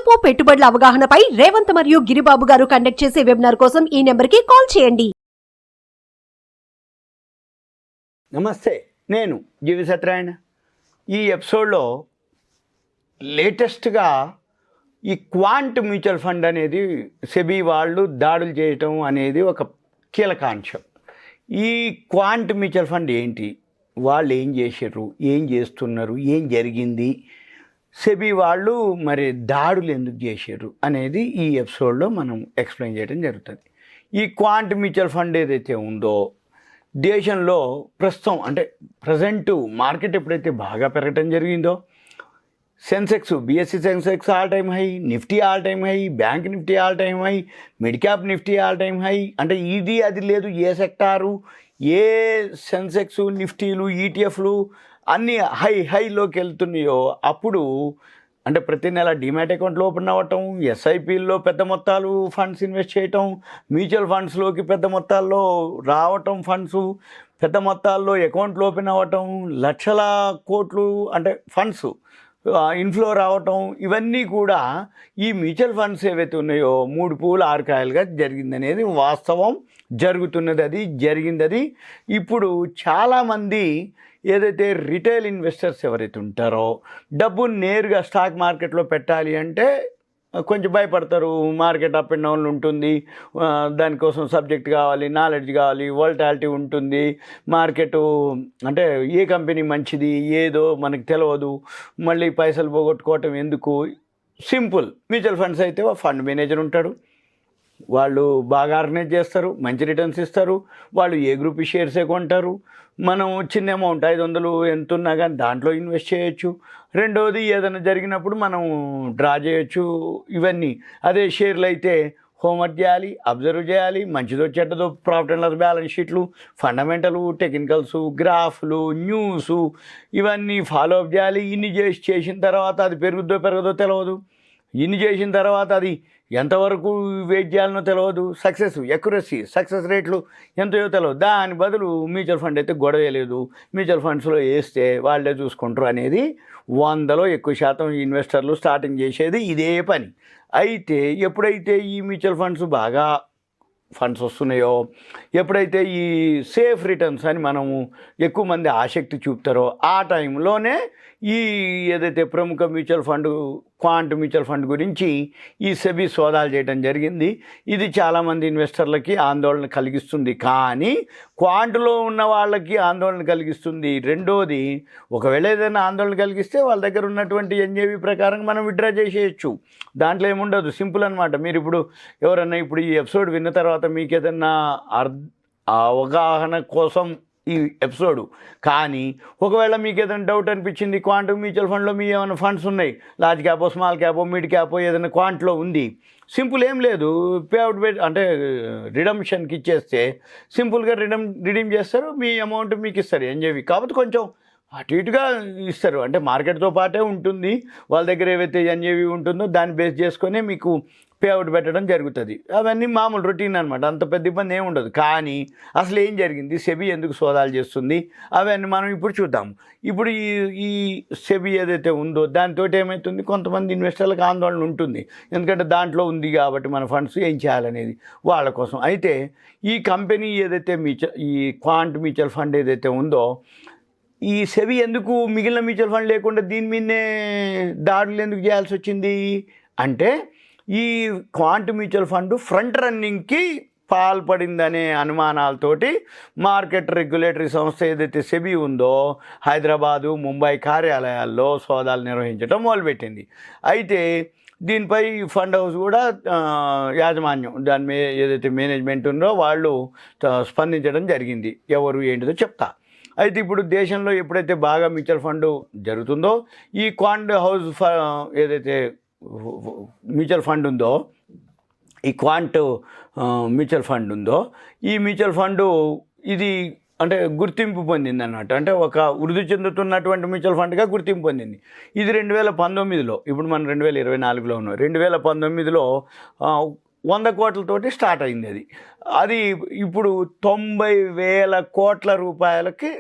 పొదుపు పెట్టుబడుల అవగాహనపై రేవంత్ మరియు గిరిబాబు గారు కండక్ట్ చేసే వెబినార్ కోసం ఈ నెంబర్కి కాల్ చేయండి. నమస్తే, నేను జీవి సత్యనారాయణ. ఈ ఎపిసోడ్లో లేటెస్ట్గా ఈ క్వాంట్ మ్యూచువల్ ఫండ్ అనేది సెబీ వాళ్ళు దాడులు చేయటం అనేది ఒక కీలక అంశం. ఈ క్వాంట్ మ్యూచువల్ ఫండ్ ఏంటి, వాళ్ళు ఏం చేశారు, ఏం చేస్తున్నారు, ఏం జరిగింది, సెబీ వాళ్ళు మరి దాడులు ఎందుకు చేశారు అనేది ఈ ఎపిసోడ్లో మనం ఎక్స్ప్లెయిన్ చేయడం జరుగుతుంది. ఈ క్వాంట్ మ్యూచువల్ ఫండ్ ఏదైతే ఉందో దేశంలో ప్రస్తుతం అంటే ప్రజెంటు మార్కెట్ ఎప్పుడైతే బాగా పెరగటం జరిగిందో Sensex, BSc Sensex all time high, Nifty all time high, bank Nifty all time high, mid cap Nifty all time high. అంటే ఇది అది లేదు, ఏ సెక్టారు, ఏ సెన్సెక్స్, నిఫ్టీలు, ఈటీఎఫ్లు అన్నీ హైలోకి వెళ్తున్నాయో అప్పుడు అంటే ప్రతి నెల డిమాట్ అకౌంట్లు ఓపెన్ అవ్వటం, ఎస్ఐపిల్లో పెద్ద మొత్తాలు ఫండ్స్ ఇన్వెస్ట్ చేయటం, మ్యూచువల్ ఫండ్స్లోకి పెద్ద మొత్తాల్లో రావటం, ఫండ్స్ పెద్ద మొత్తాల్లో అకౌంట్లు ఓపెన్ అవ్వటం, లక్షల కోట్లు అంటే ఫండ్స్ ఇన్ఫ్లో రావటం, ఇవన్నీ కూడా ఈ మ్యూచువల్ ఫండ్స్ ఏవైతే ఉన్నాయో 3 పువ్వులు 6 కాయలుగా జరిగిందనేది వాస్తవం. జరిగింది. ఇప్పుడు చాలామంది ఏదైతే రిటైల్ ఇన్వెస్టర్స్ ఎవరైతే ఉంటారో డబ్బు నేరుగా స్టాక్ మార్కెట్లో పెట్టాలి అంటే కొంచెం భయపడతారు. మార్కెట్ అప్ అండ్ డౌన్లు ఉంటుంది, దానికోసం సబ్జెక్ట్ కావాలి, నాలెడ్జ్ కావాలి, వోల్టాలిటీ ఉంటుంది. మార్కెట్ అంటే ఏ కంపెనీ మంచిది ఏదో మనకు తెలియదు, మళ్ళీ పైసలు పోగొట్టుకోవటం ఎందుకు. సింపుల్, మ్యూచువల్ ఫండ్స్ అయితే ఫండ్ మేనేజర్ ఉంటాడు, వాళ్ళు బాగా ఆర్గనైజ్ చేస్తారు, మంచి రిటర్న్స్ ఇస్తారు, వాళ్ళు ఏ గ్రూప్ షేర్సే కొంటారు. మనం చిన్న అమౌంట్ 500 ఎంత ఉన్నా కానీ దాంట్లో ఇన్వెస్ట్ చేయొచ్చు. రెండోది ఏదైనా జరిగినప్పుడు మనం డ్రా చేయొచ్చు. ఇవన్నీ అదే షేర్లు అయితే హోంవర్క్ చేయాలి, అబ్జర్వ్ చేయాలి, మంచిదో చెడ్డదో ప్రాఫిట్ అండ్ లాస్ బ్యాలెన్స్ షీట్లు, ఫండమెంటలు, టెక్నికల్స్, గ్రాఫ్లు, న్యూస్ ఇవన్నీ ఫాలో అప్ చేయాలి. ఇన్ని చేసిన తర్వాత అది పెరగదో తెలియదు, ఇన్ని చేసిన తర్వాత అది ఎంతవరకు వెయిట్ చేయాలనో తెలియదు, సక్సెస్ రేట్లు ఎంతయో తెలియదు. దాని బదులు మ్యూచువల్ ఫండ్ అయితే గొడవ లేదు, మ్యూచువల్ ఫండ్స్లో వేస్తే వాళ్ళే చూసుకుంటారు అనేది 100లో ఎక్కువ శాతం ఇన్వెస్టర్లు స్టార్టింగ్ చేసేది ఇదే పని. అయితే ఎప్పుడైతే ఈ మ్యూచువల్ ఫండ్స్ బాగా ఫండ్స్ వస్తున్నాయో, ఎప్పుడైతే ఈ సేఫ్ రిటర్న్స్ అని మనము ఎక్కువ మంది ఆసక్తి చూపుతారో ఆ టైంలోనే ఈ ఏదైతే ప్రముఖ mutual fund quant mutual fund గురించి ఈ సెబీ సోదాలు చేయడం జరిగింది. ఇది చాలామంది ఇన్వెస్టర్లకి ఆందోళన కలిగిస్తుంది, కానీ క్వాంట్లో ఉన్న వాళ్ళకి ఆందోళన కలిగిస్తుంది. రెండోది, ఒకవేళ ఏదైనా ఆందోళన కలిగిస్తే వాళ్ళ దగ్గర ఉన్నటువంటి ఎన్ఏవి ప్రకారం మనం విత్డ్రా చేసేయచ్చు, దాంట్లో ఏముండదు, సింపుల్ అనమాట. మీరు ఇప్పుడు ఎవరన్నా ఇప్పుడు ఈ ఎపిసోడ్ విన్న తర్వాత మీకు ఏదన్నా అవగాహన కోసం ఈ ఎపిసోడు, కానీ ఒకవేళ మీకు ఏదైనా డౌట్ అనిపించింది, క్వాంట్ మ్యూచువల్ ఫండ్లో మీ ఏమైనా ఫండ్స్ ఉన్నాయి, large Capo, small Capo, mid Capo ఏదైనా క్వాంట్లో ఉంది, సింపుల్ ఏం లేదు, పేఅవుట్ అంటే రిడమ్షన్కి ఇచ్చేస్తే సింపుల్గా రిడీమ్ చేస్తారు, మీ అమౌంట్ మీకు ఇస్తారు ఎన్జేవి. కాబట్టి కొంచెం అటు ఇటుగా ఇస్తారు, అంటే మార్కెట్తో పాటే ఉంటుంది. వాళ్ళ దగ్గర ఏవైతే ఎన్జేవి ఉంటుందో దాన్ని బేస్ చేసుకొని మీకు పేఅవుట్ పెట్టడం జరుగుతుంది. అవన్నీ మామూలు రొటీన్ అనమాట, అంత పెద్ద ఇబ్బంది ఏమి ఉండదు. కానీ అసలు ఏం జరిగింది, సెబీ ఎందుకు సోదాలు చేస్తుంది, అవన్నీ మనం ఇప్పుడు చూద్దాం. ఇప్పుడు ఈ సెబీ ఏదైతే ఉందో దాంతో ఏమవుతుంది, కొంతమంది ఇన్వెస్టర్లకు ఆందోళన ఉంటుంది, ఎందుకంటే దాంట్లో ఉంది కాబట్టి మన ఫండ్స్ ఏం చేయాలనేది వాళ్ళ కోసం. అయితే ఈ కంపెనీ ఏదైతే ఈ క్వాంట్ మ్యూచువల్ ఫండ్ ఏదైతే ఉందో, ఈ సెబీ ఎందుకు మిగిలిన మ్యూచువల్ ఫండ్ లేకుండా దీని మీదనే దాడులు ఎందుకు చేయాల్సి వచ్చింది అంటే, ఈ క్వాంట్ మ్యూచువల్ ఫండ్ ఫ్రంట్ రన్నింగ్కి పాల్పడిందనే అనుమానాలతోటి మార్కెట్ రెగ్యులేటరీ సంస్థ ఏదైతే సెబీ ఉందో హైదరాబాదు, ముంబై కార్యాలయాల్లో సోదాలు నిర్వహించడం మొదలుపెట్టింది. అయితే దీనిపై ఫండ్ హౌస్ కూడా యాజమాన్యం దాని ఏదైతే మేనేజ్మెంట్ ఉందో వాళ్ళు స్పందించడం జరిగింది. ఎవరు ఏంటిదో చెప్తా. అయితే ఇప్పుడు దేశంలో ఎప్పుడైతే బాగా మ్యూచువల్ ఫండ్ జరుగుతుందో, ఈ క్వాంట్ హౌస్ ఏదైతే మ్యూచువల్ ఫండ్ ఉందో, ఈ క్వాంట్ మ్యూచువల్ ఫండ్ ఉందో, ఈ మ్యూచువల్ ఫండ్ ఇది అంటే గుర్తింపు పొందింది అన్నమాట. అంటే ఒక వృద్ధి చెందుతున్నటువంటి మ్యూచువల్ ఫండ్గా గుర్తింపు పొందింది. ఇది 2019లో, ఇప్పుడు మనం 2024లో ఉన్నాం. 2019లో 100 కోట్లతోటి స్టార్ట్ అయింది. అది ఇప్పుడు 90,000 కోట్ల రూపాయలకి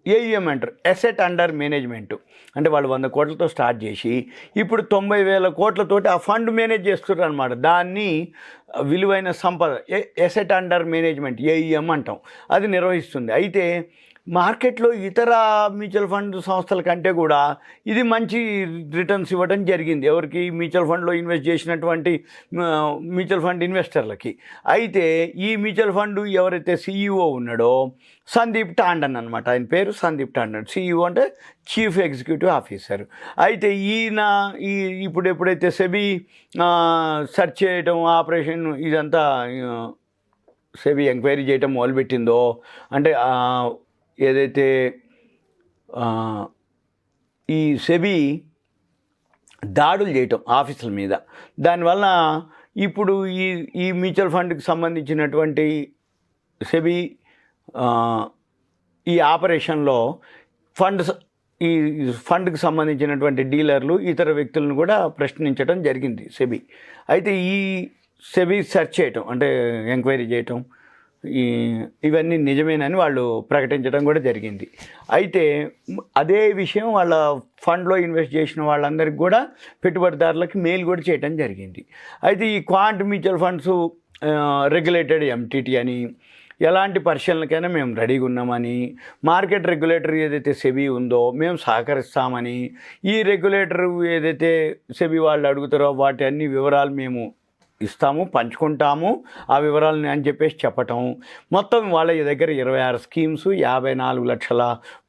ఏఈఎం అంటారు, అసెట్ అండర్ మేనేజ్మెంట్. అంటే వాళ్ళు 100 కోట్లతో స్టార్ట్ చేసి ఇప్పుడు 90,000 కోట్లతోటి ఆ ఫండ్ మేనేజ్ చేస్తున్నారు అనమాట. దాన్ని విలువైన సంపద అసెట్ అండర్ మేనేజ్మెంట్ ఏఈఎం అంటాం, అది నిర్వహిస్తుంది. అయితే మార్కెట్లో ఇతర మ్యూచువల్ ఫండ్ సంస్థల కంటే కూడా ఇది మంచి రిటర్న్స్ ఇవ్వడం జరిగింది. ఎవరికి? మ్యూచువల్ ఫండ్లో ఇన్వెస్ట్ చేసినటువంటి మ్యూచువల్ ఫండ్ ఇన్వెస్టర్లకి. అయితే ఈ మ్యూచువల్ ఫండ్ ఎవరైతే సిఇఓ ఉన్నాడో సందీప్ టాండన్ అనమాట, ఆయన పేరు సందీప్ టాండన్. సిఇఓ అంటే చీఫ్ ఎగ్జిక్యూటివ్ ఆఫీసర్. అయితే ఈయన ఇప్పుడు ఎప్పుడైతే సెబీ సెర్చ్ చేయడం, ఆపరేషన్ ఇదంతా సెబీ ఎంక్వైరీ చేయడం మొదలుపెట్టిందో, అంటే ఏదైతే ఈ సెబీ దాడులు చేయటం ఆఫీసుల మీద, దానివల్ల ఇప్పుడు ఈ మ్యూచువల్ ఫండ్కి సంబంధించినటువంటి సెబీ ఈ ఆపరేషన్లో ఈ ఫండ్కి సంబంధించినటువంటి డీలర్లు, ఇతర వ్యక్తులను కూడా ప్రశ్నించడం జరిగింది సెబీ. అయితే ఈ సెబీ సెర్చ్ చేయటం, అంటే ఎంక్వైరీ చేయటం, ఇవన్నీ నిజమేనని వాళ్ళు ప్రకటించడం కూడా జరిగింది. అయితే అదే విషయం వాళ్ళ ఫండ్లో ఇన్వెస్ట్ చేసిన వాళ్ళందరికీ కూడా, పెట్టుబడిదారులకి మెయిల్ కూడా చేయడం జరిగింది. అయితే ఈ quant mutual funds regulated entity అని, ఎలాంటి పరిశీలనకైనా మేము రెడీగా ఉన్నామని, మార్కెట్ రెగ్యులేటర్ ఏదైతే సెబీ ఉందో మేము సహకరిస్తామని, ఈ రెగ్యులేటర్ ఏదైతే సెబీ వాళ్ళు అడుగుతారో వాటి అన్ని వివరాలు మేము ఇస్తాము, పంచుకుంటాము ఆ వివరాలని అని చెప్పేసి చెప్పటం. మొత్తం వాళ్ళ దగ్గర 26 స్కీమ్స్, 54 లక్షల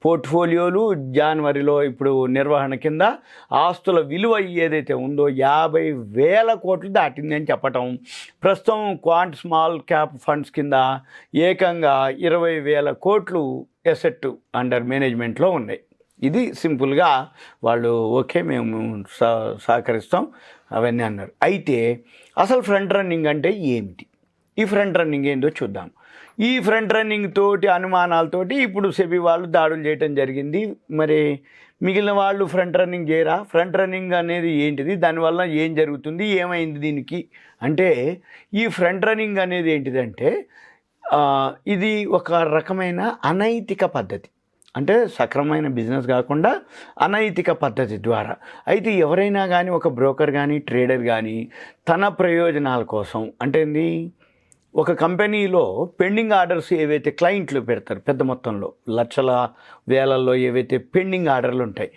పోర్ట్ఫోలియోలు, జనవరిలో ఇప్పుడు నిర్వహణ కింద ఆస్తుల విలువ ఏదైతే ఉందో 50,000 కోట్లు దాటింది అని చెప్పటం. ప్రస్తుతం క్వాంట్ స్మాల్ క్యాప్ ఫండ్స్ కింద ఏకంగా 20,000 కోట్లు అసెట్ అండర్ మేనేజ్మెంట్లో ఉన్నాయి. ఇది సింపుల్గా వాళ్ళు ఓకే మేము సహకరిస్తాం అవన్నీ అన్నారు. అయితే అసలు ఫ్రంట్ రన్నింగ్ అంటే ఏమిటి? ఈ ఫ్రంట్ రన్నింగ్ ఏందో చూద్దాం. ఈ ఫ్రంట్ రన్నింగ్ తోటి అనుమానాలతోటి ఇప్పుడు సెబీ వాళ్ళు దాడులు చేయటం జరిగింది. మరి మిగిలిన వాళ్ళు ఫ్రంట్ రన్నింగ్ చేయరా? ఫ్రంట్ రన్నింగ్ అనేది ఏంటిది? దానివల్ల ఏం జరుగుతుంది? ఏమైంది దీనికి అంటే, ఈ ఫ్రంట్ రన్నింగ్ అనేది ఏంటిదంటే ఇది ఒక రకమైన అనైతిక పద్ధతి. అంటే సక్రమమైన బిజినెస్ కాకుండా అనైతిక పద్ధతి ద్వారా. అయితే ఎవరైనా కానీ, ఒక బ్రోకర్ కానీ, ట్రేడర్ కానీ తన ప్రయోజనాల కోసం, అంటే ఏంది, ఒక కంపెనీలో పెండింగ్ ఆర్డర్స్ ఏవైతే క్లయింట్లు పెడతారు పెద్ద మొత్తంలో, లక్షల వేలల్లో ఏవైతే పెండింగ్ ఆర్డర్లు ఉంటాయి,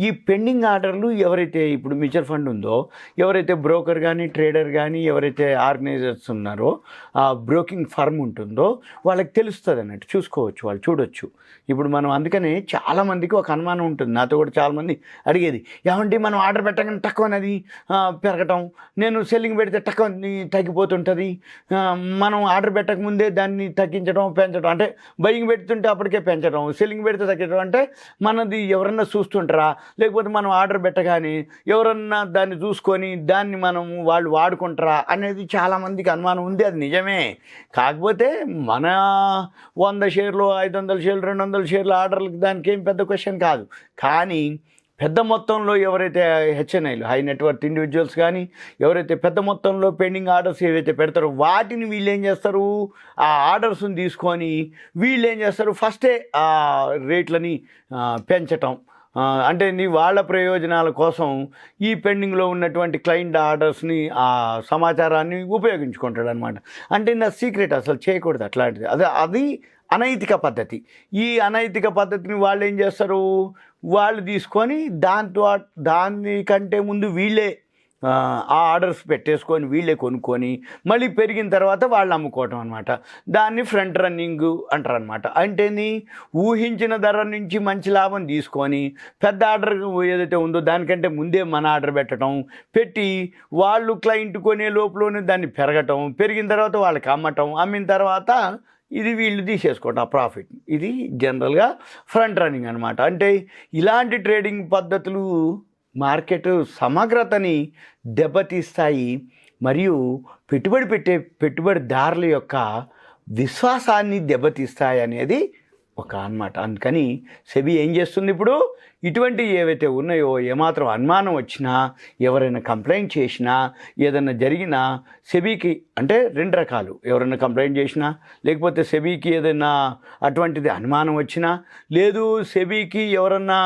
ఈ పెండింగ్ ఆర్డర్లు ఎవరైతే ఇప్పుడు మ్యూచువల్ ఫండ్ ఉందో, ఎవరైతే బ్రోకర్ కానీ, ట్రేడర్ కానీ, ఎవరైతే ఆర్గనైజర్స్ ఉన్నారో, ఆ బ్రోకింగ్ ఫర్మ్ ఉంటుందో వాళ్ళకి తెలుస్తుంది అన్నట్టు, చూసుకోవచ్చు, వాళ్ళు చూడొచ్చు. ఇప్పుడు మనం అందుకనే చాలామందికి ఒక అనుమానం ఉంటుంది, నాతో కూడా చాలామంది అడిగేది, ఏమంటే మనం ఆర్డర్ పెట్టగానే తక్కువనది పెరగటం, నేను సెల్లింగ్ పెడితే తక్కువ తగ్గిపోతుంటుంది, మనం ఆర్డర్ పెట్టకముందే దాన్ని తగ్గించడం, పెంచడం, అంటే బయింగ్ పెడుతుంటే అప్పటికే పెంచడం, సెల్లింగ్ పెడితే తగ్గించడం, అంటే మనది ఎవరన్నా చూస్తుంటారా, లేకపోతే మనం ఆర్డర్ పెట్టగానే ఎవరన్నా దాన్ని చూసుకొని దాన్ని మనం వాళ్ళు వాడుకుంటారా అనేది చాలామందికి అనుమానం ఉంది. అది నిజమే. కాకపోతే మన 100 షేర్లు, 500 షేర్లు, 200 షేర్ల ఆర్డర్లకు దానికి ఏం పెద్ద క్వశ్చన్ కాదు. కానీ పెద్ద మొత్తంలో ఎవరైతే హెచ్ఎన్ఐలు, హై నెట్వర్త్ ఇండివిజువల్స్ కానీ, ఎవరైతే పెద్ద మొత్తంలో పెండింగ్ ఆర్డర్స్ ఏవైతే పెడతారో వాటిని వీళ్ళు ఏం చేస్తారు, ఆ ఆర్డర్స్ని తీసుకొని వీళ్ళు ఏం చేస్తారు, ఫస్టే ఆ రేట్లని పెంచటం, అంటే వాళ్ళ ప్రయోజనాల కోసం ఈ పెండింగ్లో ఉన్నటువంటి క్లయింట్ ఆర్డర్స్ని, ఆ సమాచారాన్ని ఉపయోగించుకుంటాడు అనమాట. అంటే నా సీక్రెట్, అసలు చేయకూడదు అట్లాంటిది. అది అనైతిక పద్ధతి. ఈ అనైతిక పద్ధతిని వాళ్ళు ఏం చేస్తారు, వాళ్ళు తీసుకొని దానికంటే ముందు వీళ్ళే ఆ ఆర్డర్స్ పెట్టేసుకొని వీళ్ళే కొనుక్కొని మళ్ళీ పెరిగిన తర్వాత వాళ్ళు అమ్ముకోవటం అనమాట. దాన్ని ఫ్రంట్ రన్నింగ్ అంటారు అనమాట. అంటే ఊహించిన ధర నుంచి మంచి లాభం తీసుకొని పెద్ద ఆర్డర్ ఏదైతే ఉందో దానికంటే ముందే మన ఆర్డర్ పెట్టి వాళ్ళు క్లయింట్ కొనే లోపలనే దాన్ని పెరిగిన తర్వాత వాళ్ళకి అమ్మిన తర్వాత ఇది వీళ్ళు తీసేసుకోవటం ఆ ప్రాఫిట్. ఇది జనరల్గా ఫ్రంట్ రన్నింగ్ అనమాట. అంటే ఇలాంటి ట్రేడింగ్ పద్ధతులు మార్కెట్ సమగ్రతని దెబ్బతీస్తాయి మరియు పెట్టుబడిదారుల యొక్క విశ్వాసాన్ని దెబ్బతీస్తాయి అనేది ఒక అన్నమాట. అందుకని సెబీ ఏం చేస్తుంది ఇప్పుడు, ఇటువంటి ఏవైతే ఉన్నాయో ఏమాత్రం అనుమానం వచ్చినా, ఎవరైనా కంప్లైంట్ చేసినా, ఏదైనా జరిగినా సెబీకి అంటే 2 రకాలు, ఎవరైనా కంప్లైంట్ చేసినా, లేకపోతే సెబీకి ఏదైనా అటువంటిది అనుమానం వచ్చినా, లేదు సెబీకి ఎవరన్నా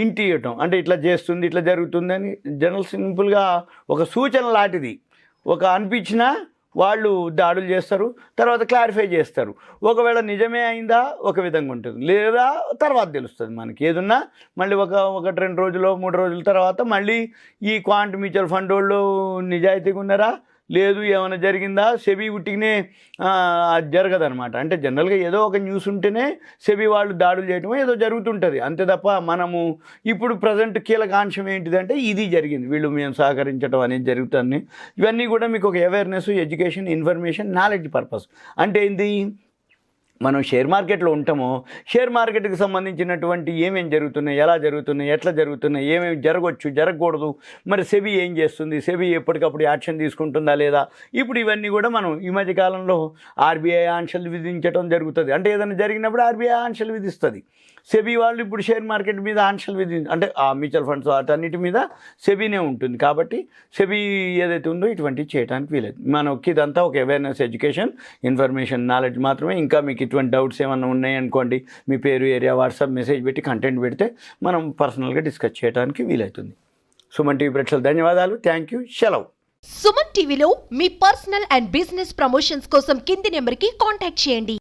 ఇంటి ఇవ్వటం అంటే ఇట్లా చేస్తుంది ఇట్లా జరుగుతుంది అని జనరల్ సింపుల్గా ఒక సూచన లాంటిది ఒక అనిపించినా వాళ్ళు దాడులు చేస్తారు, తర్వాత క్లారిఫై చేస్తారు. ఒకవేళ నిజమే అయిందా ఒక విధంగా ఉంటుంది, లేదా తర్వాత తెలుస్తుంది మనకి. ఏదున్నా మళ్ళీ ఒకటి 2 రోజులు 3 రోజుల తర్వాత మళ్ళీ ఈ క్వాంట్ మ్యూచువల్ ఫండ్ వాళ్ళు నిజాయితీగా ఉన్నారా లేదు ఏమైనా జరిగిందా, సెబీ ఉట్టిగానే జరగదనమాట. అంటే జనరల్గా ఏదో ఒక న్యూస్ ఉంటేనే సెబీ వాళ్ళు దాడులు చేయటం ఏదో జరుగుతుంటుంది అంతే తప్ప, మనము ఇప్పుడు ప్రజెంట్ కీలకాంశం ఏంటిదంటే ఇది జరిగింది, వీళ్ళు మేము సహకరించడం అనేది జరుగుతుంది. ఇవన్నీ కూడా మీకు ఒక awareness, education, information, knowledge purpose. అంటే ఏంది, మనం షేర్ మార్కెట్లో ఉంటామో షేర్ మార్కెట్కి సంబంధించినటువంటి ఏమేమి జరుగుతున్నాయి, ఎలా జరుగుతున్నాయి, ఎట్లా జరుగుతున్నాయి, ఏమేమి జరగవచ్చు జరగకూడదు, మరి సెబీ ఏం చేస్తుంది, సెబీ ఎప్పటికప్పుడు యాక్షన్ తీసుకుంటుందా లేదా, ఇప్పుడు ఇవన్నీ కూడా మనం ఈ మధ్య కాలంలో ఆర్బీఐ ఆంక్షలు విధించడం జరుగుతుంది. అంటే ఏదైనా జరిగినప్పుడు ఆర్బీఐ ఆంక్షలు విధిస్తుంది. సెబీ వాళ్ళు ఇప్పుడు షేర్ మార్కెట్ మీద ఆంక్షలు అంటే ఆ మ్యూచువల్ ఫండ్స్ వాటన్నిటి మీద సెబీనే ఉంటుంది. కాబట్టి సెబీ ఏదైతే ఉందో ఇటువంటివి చేయడానికి వీలేదు. మనకి ఇదంతా ఒక అవేర్నెస్, ఎడ్యుకేషన్, ఇన్ఫర్మేషన్, నాలెడ్జ్ మాత్రమే. ఇంకా మీకు ఇటువంటి డౌట్స్ ఏమైనా ఉన్నాయనుకోండి, మీ పేరు, ఏరియా, వాట్సాప్ మెసేజ్ పెట్టి కంటెంట్ పెడితే మనం పర్సనల్గా డిస్కస్ చేయడానికి వీలవుతుంది. సుమన్ టీవీ ప్రేక్షకులకు ధన్యవాదాలు. Thank you. సెలవు. సుమన్ టీవీలో మీ పర్సనల్ అండ్ బిజినెస్ ప్రమోషన్స్ కోసం కింది నెంబర్కి కాంటాక్ట్ చేయండి.